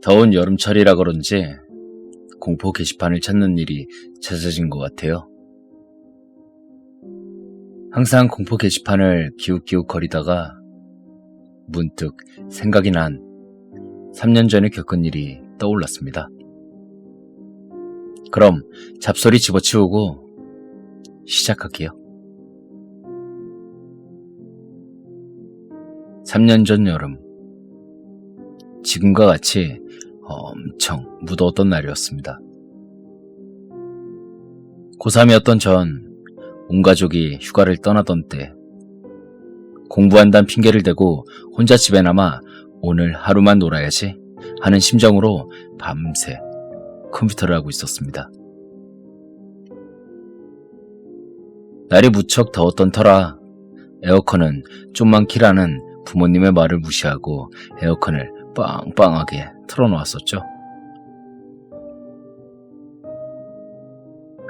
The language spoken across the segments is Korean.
더운 여름철이라 그런지 공포 게시판을 찾는 일이 잦아진 것 같아요. 항상 공포 게시판을 기웃기웃거리다가 문득 생각이 난 3년 전에 겪은 일이 떠올랐습니다. 그럼 잡소리 집어치우고 시작할게요. 3년 전 여름, 지금과 같이 엄청 무더웠던 날이었습니다. 고3이었던 전 온 가족이 휴가를 떠나던 때 공부한다는 핑계를 대고 혼자 집에 남아 오늘 하루만 놀아야지 하는 심정으로 밤새 컴퓨터를 하고 있었습니다. 날이 무척 더웠던 터라 에어컨은 좀만 키라는 부모님의 말을 무시하고 에어컨을 빵빵하게 틀어놓았었죠.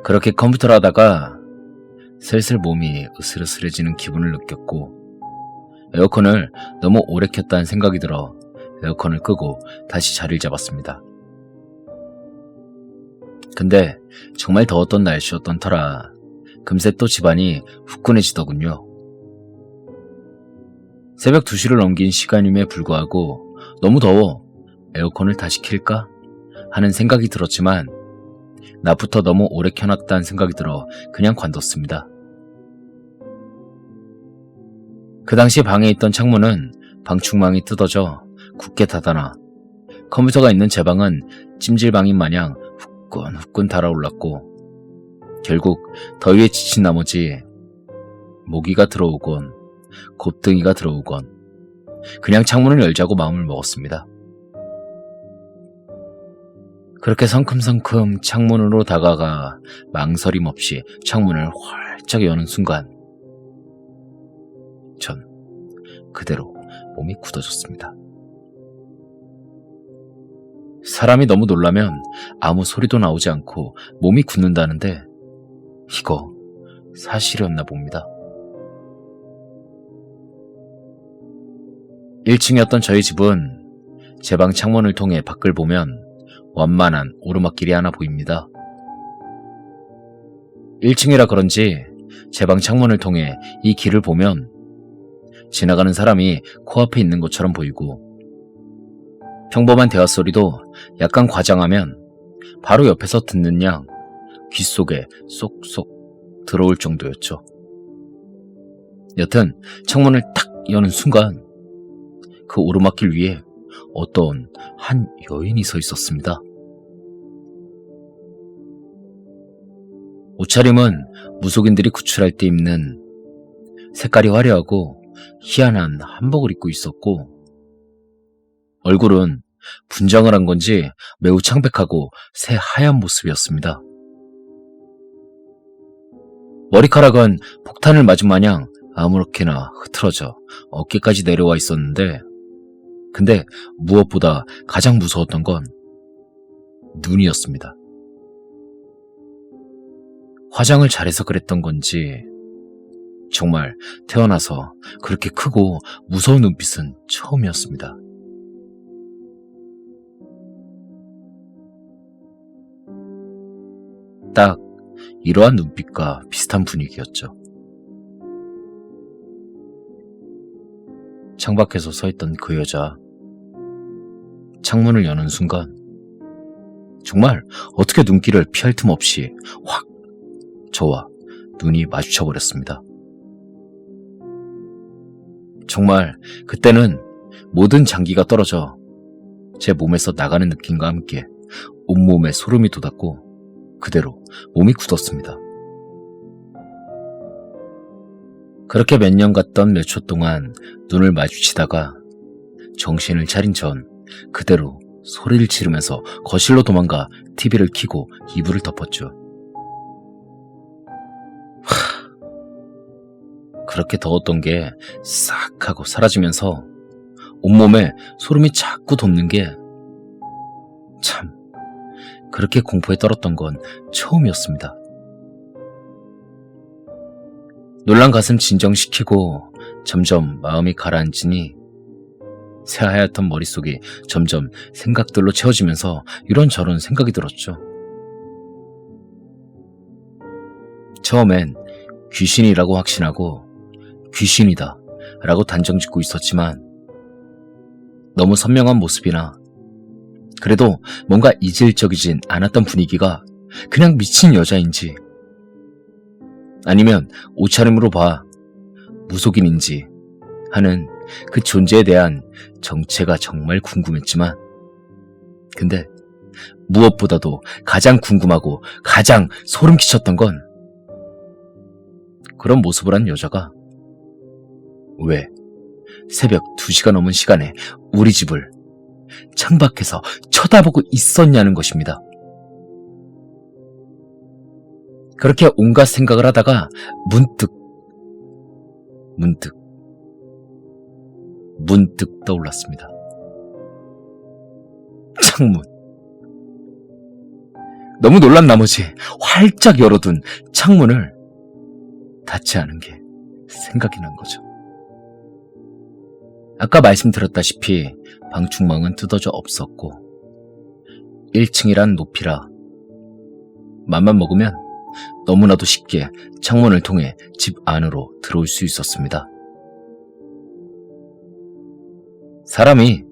그렇게 컴퓨터를 하다가 슬슬 몸이 으슬으슬해지는 기분을 느꼈고 에어컨을 너무 오래 켰다는 생각이 들어 에어컨을 끄고 다시 자리를 잡았습니다. 근데 정말 더웠던 날씨였던 터라 금세 또 집안이 후끈해지더군요. 새벽 2시를 넘긴 시간임에 불구하고 너무 더워 에어컨을 다시 킬까 하는 생각이 들었지만 낮부터 너무 오래 켜놨다는 생각이 들어 그냥 관뒀습니다. 그 당시 방에 있던 창문은 방충망이 뜯어져 굳게 닫아놔 컴퓨터가 있는 제 방은 찜질방인 마냥 후끈후끈 달아올랐고 결국 더위에 지친 나머지 모기가 들어오건 곱등이가 들어오건 그냥 창문을 열자고 마음을 먹었습니다. 그렇게 성큼성큼 창문으로 다가가 망설임 없이 창문을 활짝 여는 순간 전 그대로 몸이 굳어졌습니다. 사람이 너무 놀라면 아무 소리도 나오지 않고 몸이 굳는다는데 이거 사실이었나 봅니다. 1층이었던 저희 집은 제 방 창문을 통해 밖을 보면 완만한 오르막길이 하나 보입니다. 1층이라 그런지 제 방 창문을 통해 이 길을 보면 지나가는 사람이 코앞에 있는 것처럼 보이고 평범한 대화 소리도 약간 과장하면 바로 옆에서 듣는 양 귓속에 쏙쏙 들어올 정도였죠. 여튼 창문을 탁 여는 순간 그 오르막길 위에 어떤 한 여인이 서 있었습니다. 옷차림은 무속인들이 구출할 때 입는 색깔이 화려하고 희한한 한복을 입고 있었고 얼굴은 분장을 한 건지 매우 창백하고 새하얀 모습이었습니다. 머리카락은 폭탄을 맞은 마냥 아무렇게나 흐트러져 어깨까지 내려와 있었는데 근데 무엇보다 가장 무서웠던 건 눈이었습니다. 화장을 잘해서 그랬던 건지 정말 태어나서 그렇게 크고 무서운 눈빛은 처음이었습니다. 딱 이러한 눈빛과 비슷한 분위기였죠. 창밖에서 서 있던 그 여자, 창문을 여는 순간 정말 어떻게 눈길을 피할 틈 없이 확 저와 눈이 마주쳐버렸습니다. 정말 그때는 모든 장기가 떨어져 제 몸에서 나가는 느낌과 함께 온몸에 소름이 돋았고 그대로 몸이 굳었습니다. 그렇게 몇 년 갔던 몇 초 동안 눈을 마주치다가 정신을 차린 전 그대로 소리를 지르면서 거실로 도망가 TV를 켜고 이불을 덮었죠. 그렇게 더웠던 게 싹 하고 사라지면서 온몸에 소름이 자꾸 돋는 게 참, 그렇게 공포에 떨었던 건 처음이었습니다. 놀란 가슴 진정시키고 점점 마음이 가라앉으니 새하얗던 머릿속이 점점 생각들로 채워지면서 이런저런 생각이 들었죠. 처음엔 귀신이라고 확신하고 귀신이다 라고 단정짓고 있었지만 너무 선명한 모습이나 그래도 뭔가 이질적이진 않았던 분위기가 그냥 미친 여자인지 아니면 옷차림으로 봐 무속인인지 하는 그 존재에 대한 정체가 정말 궁금했지만 근데 무엇보다도 가장 궁금하고 가장 소름 끼쳤던 건 그런 모습을 한 여자가 왜 새벽 2시가 넘은 시간에 우리 집을 창밖에서 쳐다보고 있었냐는 것입니다. 그렇게 온갖 생각을 하다가 문득 떠올랐습니다. 창문. 너무 놀란 나머지 활짝 열어둔 창문을 닫지 않은 게 생각이 난 거죠. 아까 말씀드렸다시피 방충망은 뜯어져 없었고 1층이란 높이라 맘만 먹으면 너무나도 쉽게 창문을 통해 집 안으로 들어올 수 있었습니다. 사람이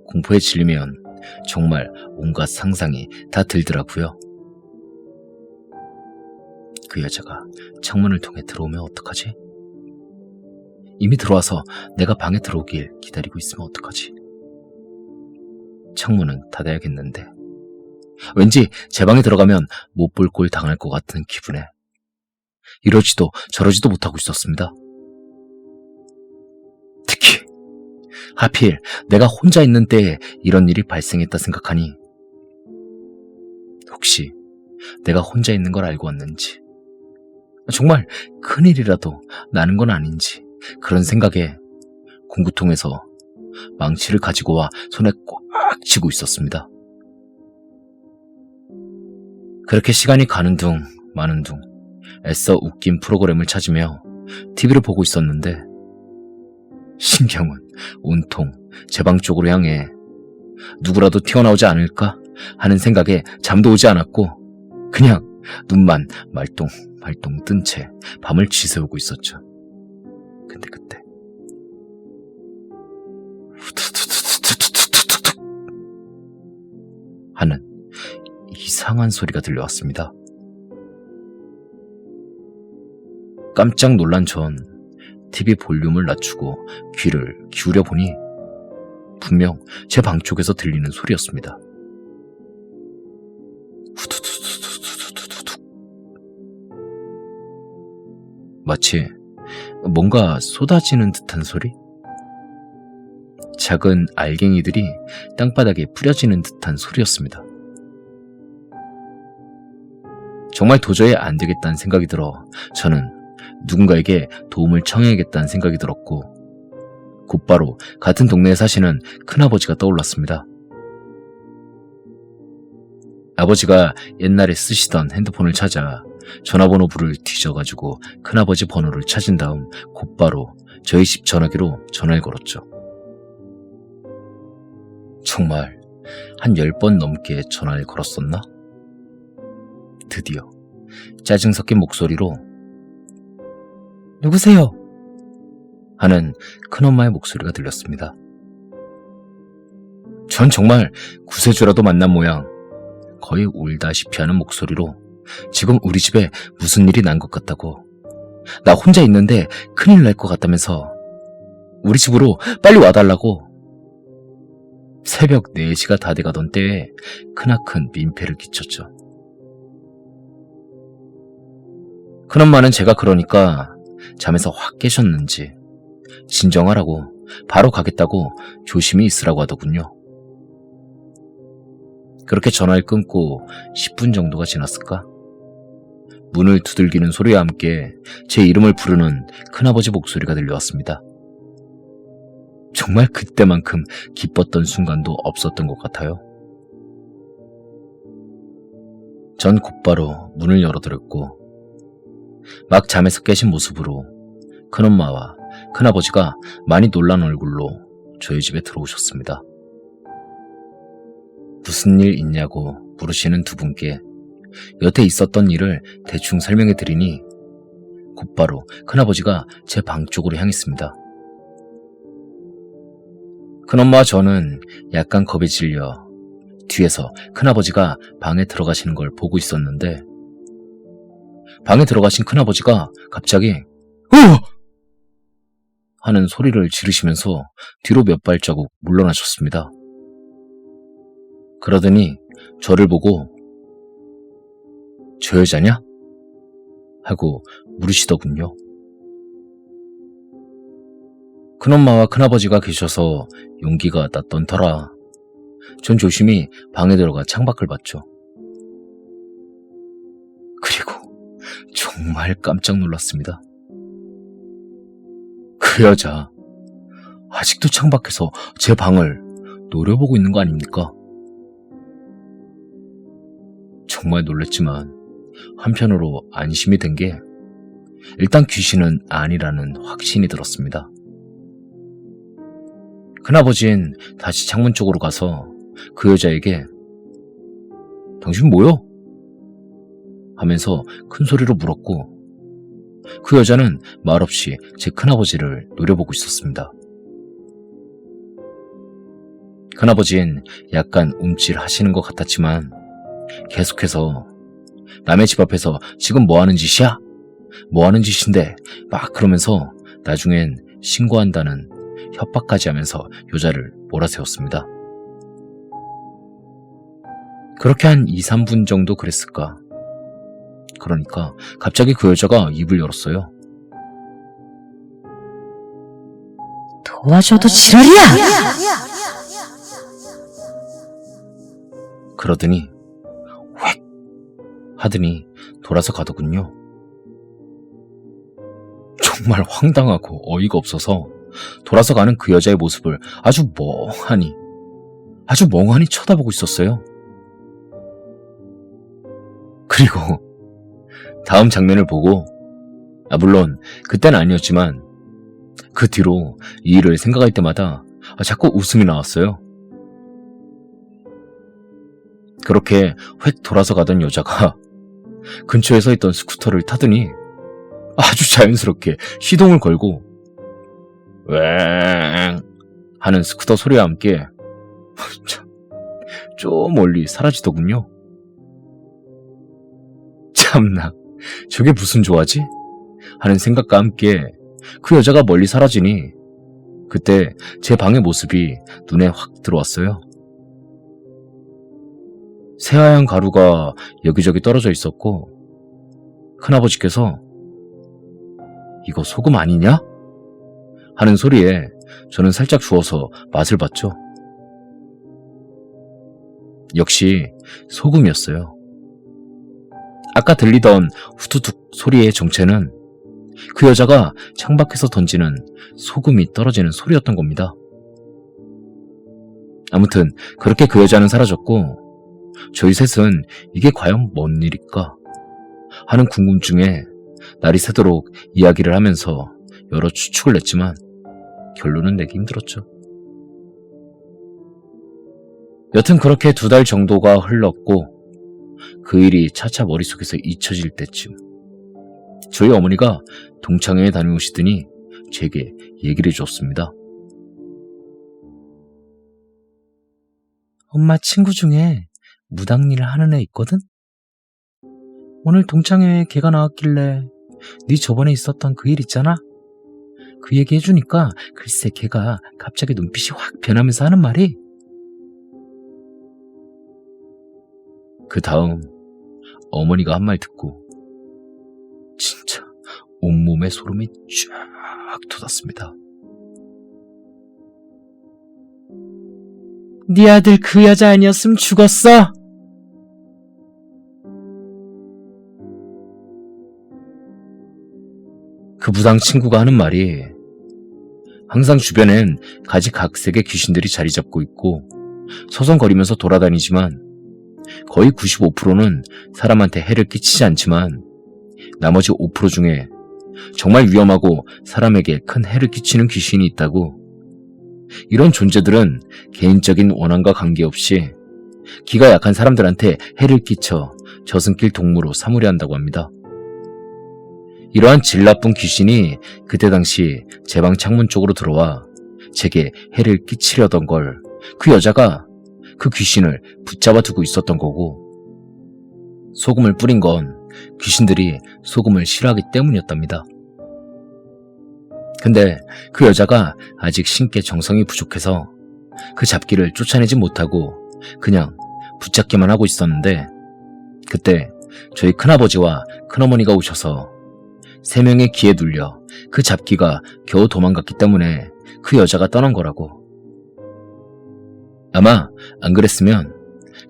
공포에 질리면 정말 온갖 상상이 다 들더라고요. 그 여자가 창문을 통해 들어오면 어떡하지? 이미 들어와서 내가 방에 들어오길 기다리고 있으면 어떡하지? 창문은 닫아야겠는데 왠지 제 방에 들어가면 못 볼 꼴 당할 것 같은 기분에 이러지도 저러지도 못하고 있었습니다. 특히 하필 내가 혼자 있는 때에 이런 일이 발생했다 생각하니 혹시 내가 혼자 있는 걸 알고 왔는지 정말 큰일이라도 나는 건 아닌지 그런 생각에 공구통에서 망치를 가지고 와 손에 꽉 쥐고 있었습니다. 그렇게 시간이 가는 둥 마는 둥 애써 웃긴 프로그램을 찾으며 TV를 보고 있었는데 신경은 온통 제 방 쪽으로 향해 누구라도 튀어나오지 않을까 하는 생각에 잠도 오지 않았고 그냥 눈만 말똥 뜬 채 밤을 지새우고 있었죠. 근데 그때 하는 이상한 소리가 들려왔습니다. 깜짝 놀란 전 TV 볼륨을 낮추고 귀를 기울여 보니 분명 제 방 쪽에서 들리는 소리였습니다. 마치 뭔가 쏟아지는 듯한 소리? 작은 알갱이들이 땅바닥에 뿌려지는 듯한 소리였습니다. 정말 도저히 안 되겠다는 생각이 들어 저는 누군가에게 도움을 청해야겠다는 생각이 들었고 곧바로 같은 동네에 사시는 큰아버지가 떠올랐습니다. 아버지가 옛날에 쓰시던 핸드폰을 찾아 전화번호 부를 뒤져가지고 큰아버지 번호를 찾은 다음 곧바로 저희 집 전화기로 전화를 걸었죠. 정말 한 10번 넘게 전화를 걸었었나? 드디어 짜증 섞인 목소리로 누구세요? 하는 큰엄마의 목소리가 들렸습니다. 전 정말 구세주라도 만난 모양 거의 울다시피 하는 목소리로 지금 우리 집에 무슨 일이 난 것 같다고 나 혼자 있는데 큰일 날 것 같다면서 우리 집으로 빨리 와달라고 새벽 4시가 다 돼가던 때에 크나큰 민폐를 끼쳤죠. 큰엄마는 제가 그러니까 잠에서 확 깨셨는지 진정하라고 바로 가겠다고 조심히 있으라고 하더군요. 그렇게 전화를 끊고 10분 정도가 지났을까? 문을 두들기는 소리와 함께 제 이름을 부르는 큰아버지 목소리가 들려왔습니다. 정말 그때만큼 기뻤던 순간도 없었던 것 같아요. 전 곧바로 문을 열어드렸고 막 잠에서 깨신 모습으로 큰엄마와 큰아버지가 많이 놀란 얼굴로 저희 집에 들어오셨습니다. 무슨 일 있냐고 물으시는 두 분께 여태 있었던 일을 대충 설명해 드리니 곧바로 큰아버지가 제 방 쪽으로 향했습니다. 큰엄마와 저는 약간 겁에 질려 뒤에서 큰아버지가 방에 들어가시는 걸 보고 있었는데 방에 들어가신 큰아버지가 갑자기 하는 소리를 지르시면서 뒤로 몇 발자국 물러나셨습니다. 그러더니 저를 보고 저 여자냐? 하고 물으시더군요. 큰엄마와 큰아버지가 계셔서 용기가 났던 터라 전 조심히 방에 들어가 창밖을 봤죠. 그리고 정말 깜짝 놀랐습니다. 그 여자 아직도 창밖에서 제 방을 노려보고 있는 거 아닙니까? 정말 놀랬지만 한편으로 안심이 된 게 일단 귀신은 아니라는 확신이 들었습니다. 큰아버지는 다시 창문 쪽으로 가서 그 여자에게 당신 뭐요? 하면서 큰 소리로 물었고 그 여자는 말없이 제 큰아버지를 노려보고 있었습니다. 큰아버지는 약간 움찔하시는 것 같았지만 계속해서 남의 집 앞에서 지금 뭐 하는 짓이야? 뭐 하는 짓인데? 막 그러면서 나중엔 신고한다는 협박까지 하면서 여자를 몰아세웠습니다. 그렇게 한 2, 3분 정도 그랬을까. 그러니까 갑자기 그 여자가 입을 열었어요. 도와줘도 지랄이야! 그러더니 획 하더니 돌아서 가더군요. 정말 황당하고 어이가 없어서 돌아서 가는 그 여자의 모습을 아주 멍하니 쳐다보고 있었어요. 그리고 다음 장면을 보고 물론 그때는 아니었지만 그 뒤로 이 일을 생각할 때마다 자꾸 웃음이 나왔어요. 그렇게 획 돌아서 가던 여자가 근처에 서 있던 스쿠터를 타더니 아주 자연스럽게 시동을 걸고 웽 하는 스쿠터 소리와 함께 좀 멀리 사라지더군요. 참나, 저게 무슨 조화지? 하는 생각과 함께 그 여자가 멀리 사라지니 그때 제 방의 모습이 눈에 확 들어왔어요. 새하얀 가루가 여기저기 떨어져 있었고 큰아버지께서 이거 소금 아니냐? 하는 소리에 저는 살짝 주워서 맛을 봤죠. 역시 소금이었어요. 아까 들리던 후두둑 소리의 정체는 그 여자가 창밖에서 던지는 소금이 떨어지는 소리였던 겁니다. 아무튼 그렇게 그 여자는 사라졌고 저희 셋은 이게 과연 뭔 일일까 하는 궁금증에 날이 새도록 이야기를 하면서 여러 추측을 냈지만 결론은 내기 힘들었죠. 여튼 그렇게 2달 정도가 흘렀고 그 일이 차차 머릿속에서 잊혀질 때쯤 저희 어머니가 동창회에 다녀오시더니 제게 얘기를 해줬습니다. 엄마 친구 중에 무당일을 하는 애 있거든? 오늘 동창회에 걔가 나왔길래 네 저번에 있었던 그 일 있잖아? 그 얘기 해주니까 글쎄 걔가 갑자기 눈빛이 확 변하면서 하는 말이 그 다음 어머니가 한 말 듣고 진짜 온몸에 소름이 쫙 돋았습니다. 네 아들 그 여자 아니었으면 죽었어! 그 무당 친구가 하는 말이 항상 주변엔 가지각색의 귀신들이 자리 잡고 있고 서성거리면서 돌아다니지만 거의 95%는 사람한테 해를 끼치지 않지만 나머지 5% 중에 정말 위험하고 사람에게 큰 해를 끼치는 귀신이 있다고. 이런 존재들은 개인적인 원한과 관계없이 기가 약한 사람들한테 해를 끼쳐 저승길 동무로 삼으려 한다고 합니다. 이러한 질 나쁜 귀신이 그때 당시 제 방 창문 쪽으로 들어와 제게 해를 끼치려던 걸 그 여자가 그 귀신을 붙잡아 두고 있었던 거고, 소금을 뿌린 건 귀신들이 소금을 싫어하기 때문이었답니다. 근데 그 여자가 아직 신께 정성이 부족해서 그 잡기를 쫓아내지 못하고 그냥 붙잡기만 하고 있었는데, 그때 저희 큰아버지와 큰어머니가 오셔서 3명의 기에 눌려 그 잡기가 겨우 도망갔기 때문에 그 여자가 떠난 거라고. 아마 안 그랬으면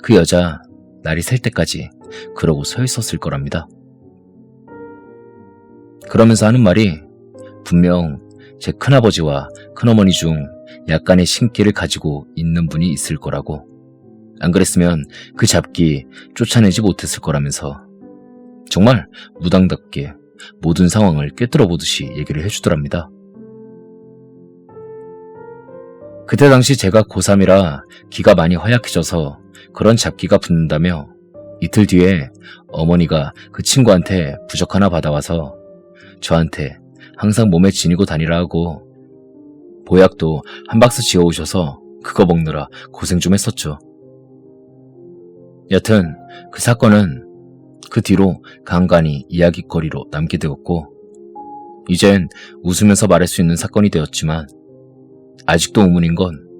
그 여자 날이 셀 때까지 그러고 서 있었을 거랍니다. 그러면서 하는 말이 분명 제 큰아버지와 큰어머니 중 약간의 신기를 가지고 있는 분이 있을 거라고. 안 그랬으면 그 잡기 쫓아내지 못했을 거라면서 정말 무당답게 모든 상황을 꿰뚫어 보듯이 얘기를 해주더랍니다. 그때 당시 제가 고3이라 기가 많이 허약해져서 그런 잡기가 붙는다며 이틀 뒤에 어머니가 그 친구한테 부적 하나 받아와서 저한테 항상 몸에 지니고 다니라 하고 보약도 한 박스 지어오셔서 그거 먹느라 고생 좀 했었죠. 여튼 그 사건은 그 뒤로 간간히 이야깃거리로 남게 되었고, 이젠 웃으면서 말할 수 있는 사건이 되었지만 아직도 의문인 건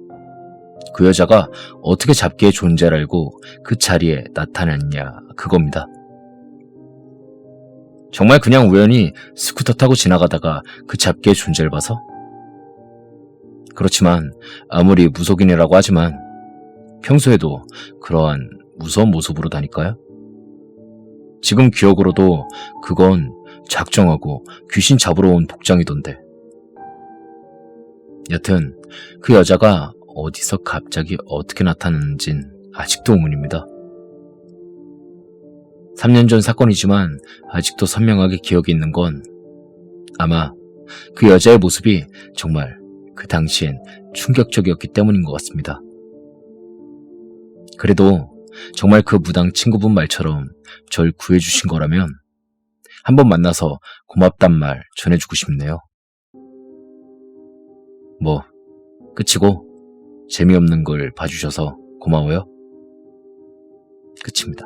그 여자가 어떻게 잡기의 존재를 알고 그 자리에 나타났냐 그겁니다. 정말 그냥 우연히 스쿠터 타고 지나가다가 그 잡기의 존재를 봐서? 그렇지만 아무리 무속인이라고 하지만 평소에도 그러한 무서운 모습으로 다닐까요? 지금 기억으로도 그건 작정하고 귀신 잡으러 온 복장이던데. 여튼 그 여자가 어디서 갑자기 어떻게 나타났는진 아직도 의문입니다. 3년 전 사건이지만 아직도 선명하게 기억이 있는 건 아마 그 여자의 모습이 정말 그 당시엔 충격적이었기 때문인 것 같습니다. 그래도 정말 그 무당 친구분 말처럼 절 구해주신 거라면 한번 만나서 고맙단 말 전해주고 싶네요. 뭐 끝이고 재미없는 걸 봐주셔서 고마워요. 끝입니다.